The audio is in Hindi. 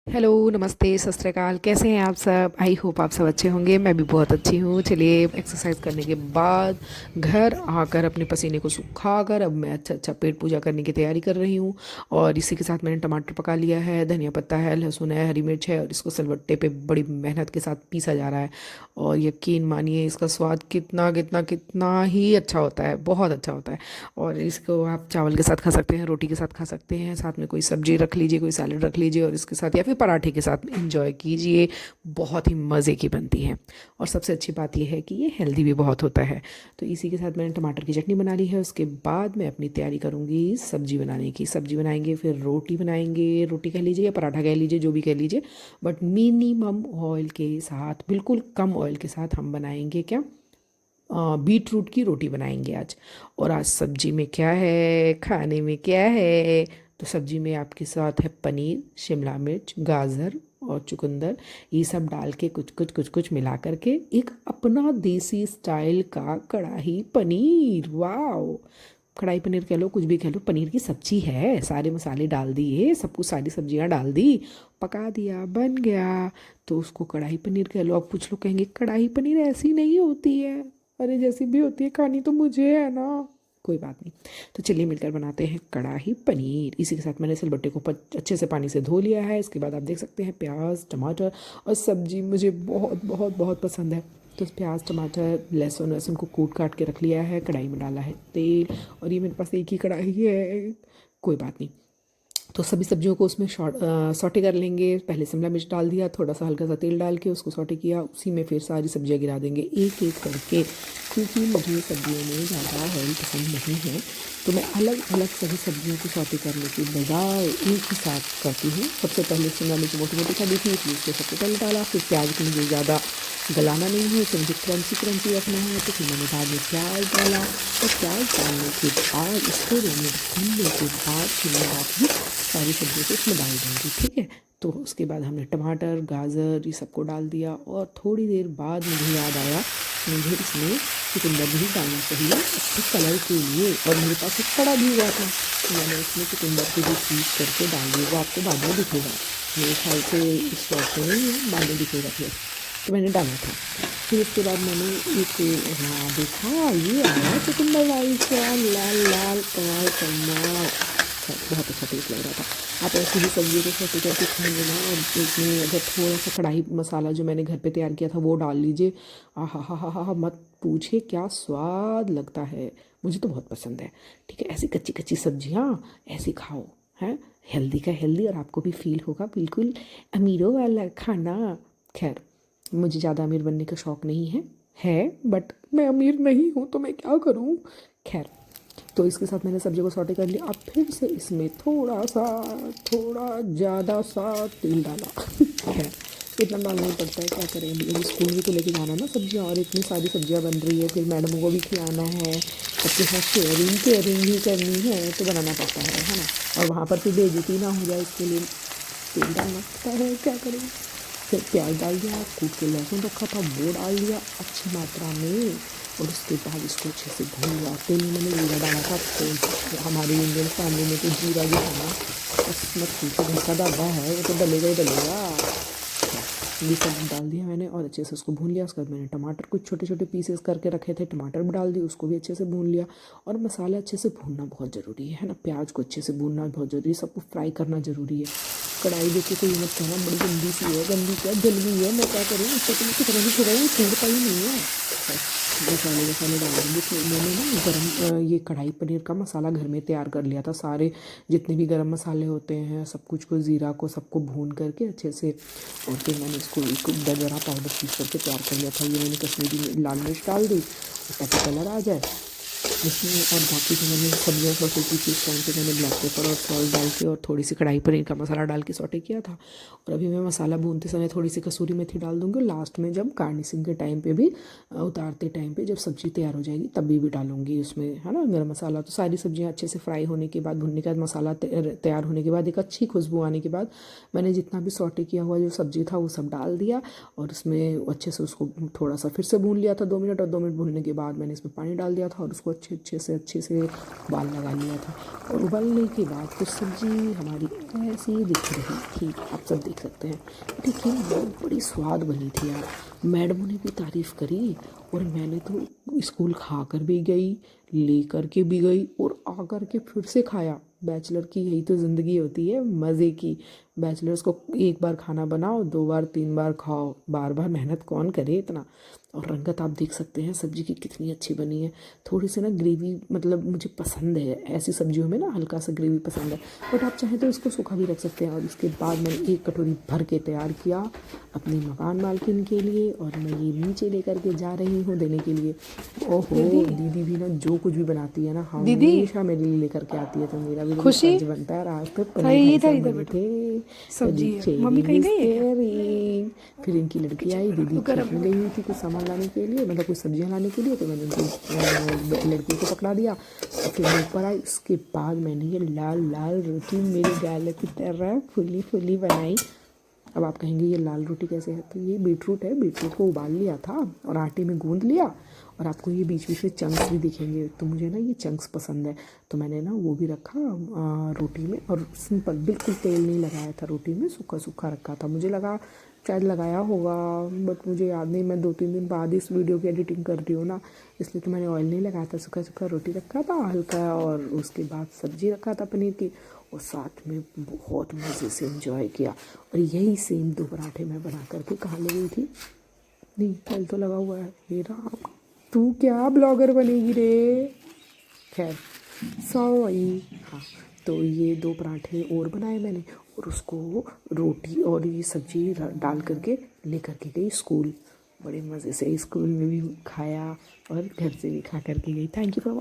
हेलो, नमस्ते, सत श्री अकाल। कैसे हैं आप सब? आई होप आप सब अच्छे होंगे। मैं भी बहुत अच्छी हूँ। चलिए, एक्सरसाइज करने के बाद घर आकर अपने पसीने को सुखा कर अब मैं अच्छा अच्छा पेट पूजा करने की तैयारी कर रही हूँ। और इसी के साथ मैंने टमाटर पका लिया है, धनिया पत्ता है, लहसुन है, हरी मिर्च है, और इसको सिलबट्टे पे बड़ी मेहनत के साथ पीसा जा रहा है। और यकीन मानिए, इसका स्वाद कितना कितना कितना ही अच्छा होता है, बहुत अच्छा होता है। और इसको आप चावल के साथ खा सकते हैं, रोटी के साथ खा सकते हैं, साथ में कोई सब्जी रख लीजिए, कोई सैलड रख लीजिए, और इसके साथ या फिर पराठे के साथ इंजॉय कीजिए। बहुत ही मज़े की बनती है। और सबसे अच्छी बात यह है कि ये हेल्दी भी बहुत होता है। तो इसी के साथ मैंने टमाटर की चटनी बना ली है। उसके बाद मैं अपनी तैयारी करूँगी सब्जी बनाने की। सब्जी बनाएंगे, फिर रोटी बनाएंगे, रोटी कह लीजिए या पराठा कह लीजिए, जो भी कह लीजिए, बट मिनिमम ऑयल के साथ, बिल्कुल कम ऑयल के साथ हम बनाएंगे क्या, बीट रूट की रोटी बनाएंगे आज। और आज सब्जी में क्या है, खाने में क्या है? तो सब्जी में आपके साथ है पनीर, शिमला मिर्च, गाजर और चुकंदर। ये सब डाल के कुछ कुछ कुछ कुछ मिला करके एक अपना देसी स्टाइल का कढ़ाई पनीर। वाओ! कढ़ाई पनीर कह लो, कुछ भी कह लो, पनीर की सब्जी है। सारे मसाले डाल दिए, सब कुछ, सारी सब्जियां डाल दी, पका दिया, बन गया। तो उसको कढ़ाई पनीर कह लो। अब कुछ लोग कहेंगे कढ़ाई पनीर ऐसी नहीं होती है। अरे जैसी भी होती है, खानी तो मुझे है ना। कोई बात नहीं। तो चलिए मिलकर बनाते हैं कढ़ाई पनीर। इसी के साथ मैंने सिलबट्टे को अच्छे से पानी से धो लिया है। इसके बाद आप देख सकते हैं प्याज, टमाटर और सब्जी मुझे बहुत बहुत बहुत पसंद है। तो प्याज, टमाटर, लहसुन वहसुन को कूट काट के रख लिया है। कढ़ाई में डाला है तेल, और ये मेरे पास एक ही कढ़ाई है। कोई बात नहीं। तो सभी सब्जियों को उसमें सॉटे कर लेंगे। पहले शिमला मिर्च डाल दिया, थोड़ा सा हल्का सा तेल डाल के उसको सॉटे किया। उसी में फिर सारी सब्जियां गिरा देंगे एक एक करके, क्योंकि मुझे सब्जियों में ज़्यादा ऑयल पसंद नहीं है। तो मैं अलग अलग सभी सब्जियों को सॉटे करने के बजाय एक ही साथ करती हूँ। सबसे पहले शिमला मिर्च मोटी मोटी काटी थी, इसलिए उसको सबसे पहले डाला। फिर प्याज को मुझे ज़्यादा गलाना नहीं है, तो मुझे क्रंची क्रंची रखना है, तो फिर मैंने बाद में प्याज डाला। और प्याज डालने के बाद इसको 2 मिनट भूनने के बाद फिर मैं बाकी सारी सब्जियों को इसमें डाल दूँगी। ठीक है। तो उसके बाद हमने टमाटर, गाजर ये सबको डाल दिया, और थोड़ी देर बाद मुझे याद आया मुझे इसमें चुकंदर भी डालना चाहिए अच्छे कलर के लिए। और मेरे पास एक कड़ा भी हुआ था, तो मैंने उसमें चुकंदर को भी पीस करके डाल दिया। वो आपको बाद में दिखेगा, मेरे ख्याल से इस शॉट में नहीं है, बाद में दिखेगा फिर। तो मैंने डाला था। फिर उसके बाद मैंने एक, हाँ देखा, ये आया चुकंदर राइस का लाल लाल कमाल कमाल। बहुत अच्छा टेस्ट लग रहा था। आप ऐसी ही सब्जियों को छोटे करके खाएंगे ना, और इसमें अगर थोड़ा सा कढ़ाई मसाला जो मैंने घर पे तैयार किया था वो डाल लीजिए। आ हा हा हा हा, मत पूछिए क्या स्वाद लगता है। मुझे तो बहुत पसंद है। ठीक है, ऐसी कच्ची कच्ची सब्जियाँ ऐसी खाओ, हैं। हेल्दी का हेल्दी, और आपको भी फील होगा बिल्कुल अमीरों वाला खाना। खैर, मुझे ज़्यादा अमीर बनने का शौक़ नहीं है बट मैं अमीर नहीं हूँ, तो मैं क्या करूँ। खैर, तो इसके साथ मैंने सब्जी को सॉटे कर लिया। अब फिर से इसमें थोड़ा ज़्यादा सा तेल डाला। है, इतना डालना ही पड़ता है, क्या करें, अभी स्कूल में तो लेके जाना है ना सब्जियाँ, और इतनी सारी सब्जियाँ बन रही है, फिर मैडम को भी खिलाना है, सबके साथ शेयरिंग केयरिंग भी करनी है, तो बनाना पड़ता है ना। और वहाँ पर फिर बेइज्जती ना हो जाए, इसके लिए तेल डालना पड़ता है, क्या करें। फिर प्याज डाल दिया, कूट के लहसुन रखा था वो डाल दिया अच्छी मात्रा में। और उसके बाद इसको अच्छे से भून लिया। तेल में मैंने जीरा डाला था, तो हमारी इंडियन फैमिली में तो जीरा भी है ना, बस मत पूछो, घर का दादा है वो तो डलेगा ही डलेगा। ये सब डाल दिया मैंने, और अच्छे से उसको भून लिया। उसके बाद मैंने टमाटर कुछ छोटे छोटे पीसेस करके रखे थे, टमाटर भी डाल दिए, उसको भी अच्छे से भून लिया। और मसाला अच्छे से भूनना बहुत ज़रूरी है ना, प्याज को अच्छे से भूनना बहुत ज़रूरी है, सबको फ्राई करना ज़रूरी है। कढ़ाई देखिए, कोई मत कहना बड़ी गंदी सी है, गंदी क्या जल गई है, मैं क्या करूँ, उसको तो मैं कितना भी छुड़ाऊँ, छूटता ही नहीं है। मसाले वसाले डाल देंगे। तो मैंने ना ये कढ़ाई पनीर का मसाला घर में तैयार कर लिया था, सारे जितने भी गरम मसाले होते हैं सब कुछ को, ज़ीरा को, सबको भून करके अच्छे से। और फिर मैंने इसको एक दरदरा पाउडर पीस करके तैयार कर लिया था। ये मैंने कश्मीरी लाल मिर्च डाल दी ताकि कलर आ जाए इसमें। और बाकी जो मैंने सब्जियाँ सॉटे की थी उस टाइम पे मैंने ब्लैक पेपर और सॉल्ट डाल के और थोड़ी सी कढ़ाई पनीर का मसाला डाल के सॉटे किया था। और अभी मैं मसाला भूनते समय थोड़ी सी कसूरी मेथी डाल दूँगी, और लास्ट में जब गार्निशिंग के टाइम पे भी, उतारते टाइम पे जब सब्ज़ी तैयार हो जाएगी तब भी डालूँगी उसमें, है ना, गरम मसाला। तो सारी सब्जियाँ अच्छे से फ्राई होने के बाद, भुनने के बाद, मसाला तैयार होने के बाद, एक अच्छी खुशबू आने के बाद मैंने जितना भी सॉटे किया हुआ जो सब्ज़ी था वो सब डाल दिया। और उसमें अच्छे से उसको थोड़ा सा फिर से भून लिया था 2 मिनट, और 2 मिनट भूनने के बाद मैंने इसमें पानी डाल दिया था, और उसको अच्छे से उबाल लगा लिया था। और उबालने के बाद तो सब्ज़ी हमारी ऐसी दिख रही थी, आप सब देख सकते हैं। देखिए बहुत बड़ी स्वाद बनी थी यार, मैडमों ने भी तारीफ़ करी और मैंने तो स्कूल खा कर भी गई, ले कर के भी गई और आ कर के फिर से खाया। बैचलर की यही तो ज़िंदगी होती है मज़े की। बैचलर्स को एक बार खाना बनाओ, 2 बार 3 बार खाओ, बार बार मेहनत कौन करे इतना। और रंगत आप देख सकते हैं सब्ज़ी की कितनी अच्छी बनी है। थोड़ी सी ना ग्रेवी मतलब मुझे पसंद है, ऐसी सब्जियों में ना हल्का सा ग्रेवी पसंद है, बट आप चाहें तो इसको सूखा भी रख सकते हैं। और इसके बाद मैंने एक कटोरी भर के तैयार किया अपनी मकान मालकिन के लिए और मैं ये नीचे लेकर के जा रही हूँ देने के लिए। ओहो दीदी भी ना जो कुछ भी बनाती है ना हमेशा मेरे लिए लेकर के आती है, तो मेरा भी खुशी फर्ज बनता है। आज तो पनीर भाई साहब बने थे, सब्जी है। मम्मी कहीं गई है? फिर इनकी लड़की आई, दीदी खेत में गई हुई थी कुछ सामान लाने के लिए, मतलब कुछ सब्जियां लाने के लिए, तो मैंने उनकी लड़की को पकड़ा दिया और फिर मैं ऊपर आई। उसके बाद मैंने ये लाल लाल रोटी मेरे गाल की तरह फुली फुली बनाई। अब आप कहेंगे ये लाल रोटी कैसे है, तो ये बीटरूट है, बीटरूट को उबाल लिया था और आटे में गूंद लिया। और आपको ये बीच बीच में चंक्स भी दिखेंगे, तो मुझे ना ये चंक्स पसंद है, तो मैंने ना वो भी रखा रोटी में। और सिंपल बिल्कुल तेल नहीं लगाया था रोटी में, सूखा सूखा रखा था। मुझे लगा शायद लगाया होगा बट मुझे याद नहीं, मैं 2-3 दिन बाद इस वीडियो की एडिटिंग कर रही हूँ ना, इसलिए तो मैंने ऑयल नहीं लगाया था। सूखा सूखा रोटी रखा था हल्का, और उसके बाद सब्जी रखा था पनीर की, और साथ में बहुत मज़े से एंजॉय किया। और यही सेम 2 पराठे मैं बना करके कहाँ ले गई थी, नहीं तेल तो लगा हुआ है। हे राम, तू क्या ब्लॉगर बनेगी रे। खैर सॉरी। हाँ, तो ये 2 पराठे और बनाए मैंने और उसको रोटी और ये सब्जी डाल करके ले करके गई स्कूल। बड़े मज़े से स्कूल में भी खाया और घर से भी खा करके गई। Thank you for